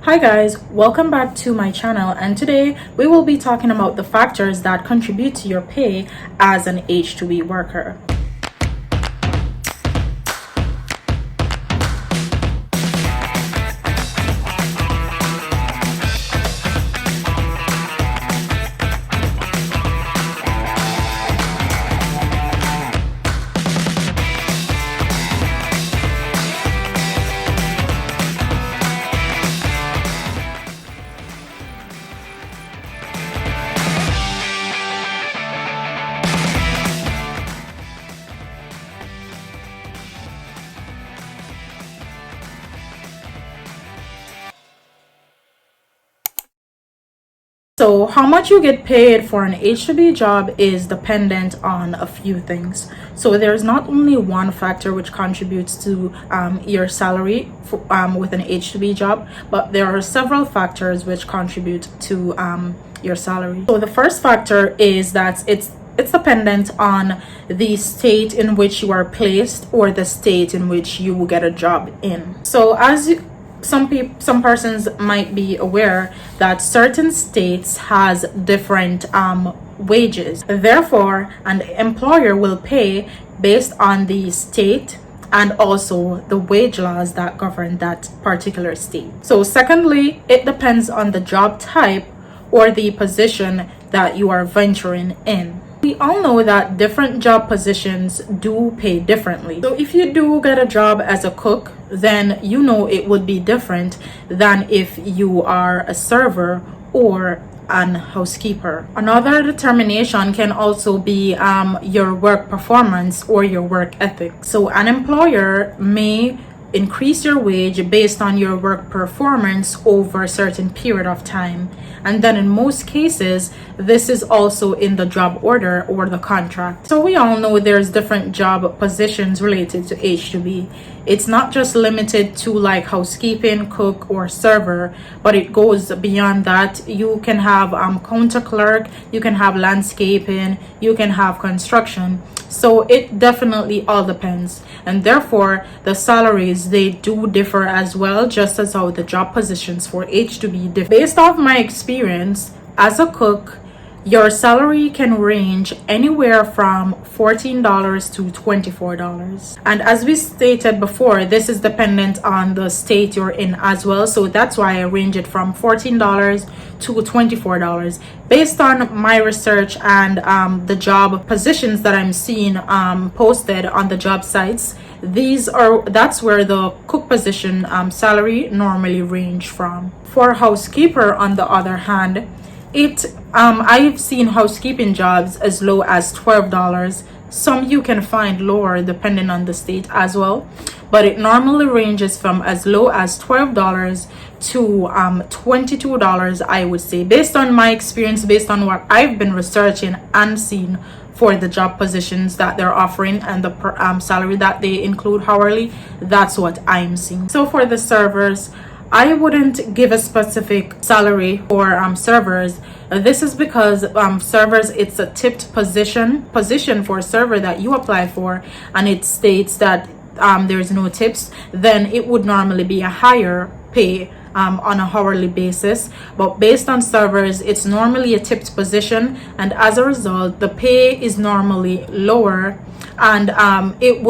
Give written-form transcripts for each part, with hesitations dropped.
Hi guys, welcome back to my channel, and today we will be talking about the factors that contribute to your pay as an H-2B worker. So how much you get paid for an H-2B job is dependent on a few things. So there's not only one factor which contributes to your salary with an H-2B job, but there are several factors which contribute to your salary. So the first factor is that it's dependent on the state in which you are placed or the state in which you will get a job in. So some persons might be aware that certain states has different wages. Therefore, an employer will pay based on the state and also the wage laws that govern that particular state. So secondly, it depends on the job type or the position that you are venturing in. We all know that different job positions do pay differently. So if you do get a job as a cook, then you know it would be different than if you are a server or an housekeeper. Another determination can also be your work performance or your work ethic. So an employer may increase your wage based on your work performance over a certain period of time, and then in most cases this is also in the job order or the contract. So we all know there's different job positions related to H-2B. It's not just limited to like housekeeping, cook, or server, but it goes beyond that. You can have counter clerk, you can have landscaping, you can have construction. So it definitely all depends, and therefore the salaries, they do differ as well, just as how the job positions for H-2B differ. Based off my experience as a cook, your salary can range anywhere from $14 to $24. And as we stated before, this is dependent on the state you're in as well. So that's why I range it from $14 to $24. Based on my research and the job positions that I'm seeing posted on the job sites, that's where the cook position salary normally range from. For housekeeper, on the other hand, I've seen housekeeping jobs as low as $12. Some you can find lower depending on the state as well, but it normally ranges from as low as $12 to $22, I would say, based on my experience, based on what I've been researching and seen for the job positions that they're offering and the salary that they include hourly. That's what I'm seeing. So for the servers, I wouldn't give a specific salary for servers. This is because servers, it's a tipped position for a server that you apply for, and it states that there's no tips. Then it would normally be a higher pay on a hourly basis, but based on servers, it's normally a tipped position, and as a result the pay is normally lower, and it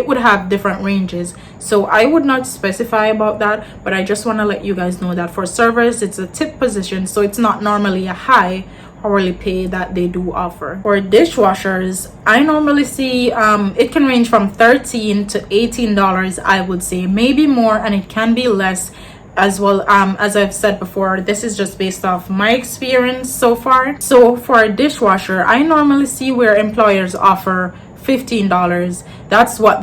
would have different ranges. So I would not specify about that, but I just want to let you guys know that for servers, it's a tip position, so it's not normally a high hourly pay that they do offer. For dishwashers, I normally see it can range from $13 to $18, I would say, maybe more, and it can be less as well. As I've said before, this is just based off my experience so far. So for a dishwasher, I normally see where employers offer $15. That's what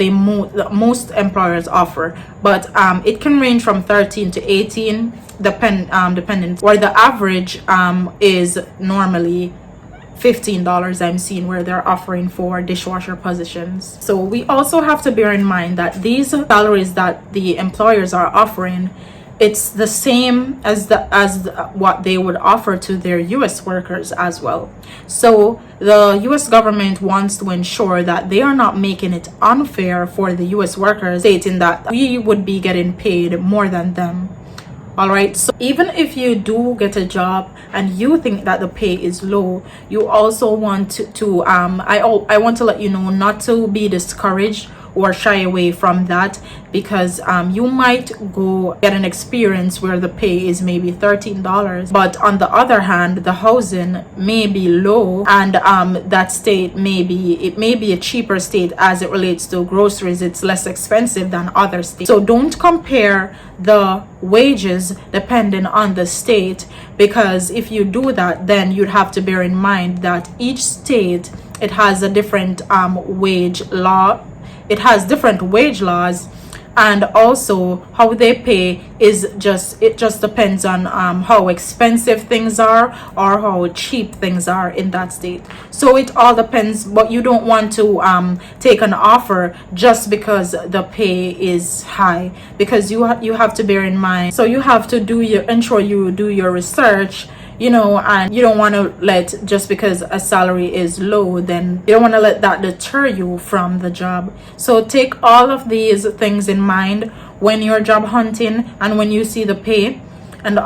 most employers offer, but it can range from 13 to 18 dependent, where the average is normally $15 I'm seeing where they're offering for dishwasher positions. So we also have to bear in mind that these salaries that the employers are offering, it's the same as what they would offer to their US workers as well. So the US government wants to ensure that they are not making it unfair for the US workers, stating that we would be getting paid more than them. All right, so even if you do get a job and you think that the pay is low, you also want to I want to let you know not to be discouraged or shy away from that, because you might go get an experience where the pay is maybe $13, but on the other hand, the housing may be low, and that state may be a cheaper state as it relates to groceries. It's less expensive than other states. So don't compare the wages depending on the state, because if you do that, then you'd have to bear in mind that each state, it has a different wage law. It has different wage laws, and also how they pay is just depends on how expensive things are or how cheap things are in that state. So it all depends, but you don't want to take an offer just because the pay is high, because you have to bear in mind, so you have to ensure you do your research, and you don't want to let, just because a salary is low, then you don't want to let that deter you from the job. So take all of these things in mind when you're job hunting and when you see the pay, and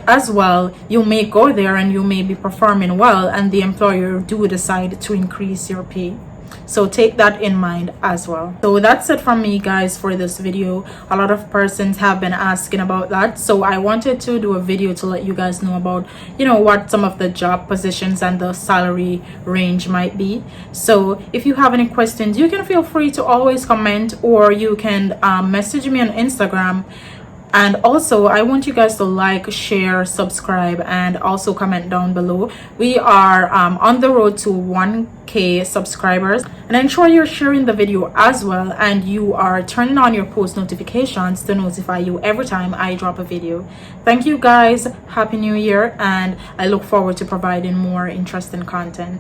as well, you may go there and you may be performing well, and the employer do decide to increase your pay. So take that in mind as well. So that's it from me, guys, for this video. A lot of persons have been asking about that, so I wanted to do a video to let you guys know about what some of the job positions and the salary range might be. So if you have any questions, you can feel free to always comment, or you can message me on Instagram. And also, I want you guys to like, share, subscribe, and also comment down below. We are on the road to 1K subscribers, and ensure you're sharing the video as well, and you are turning on your post notifications to notify you every time I drop a video. Thank you, guys. Happy New Year, and I look forward to providing more interesting content.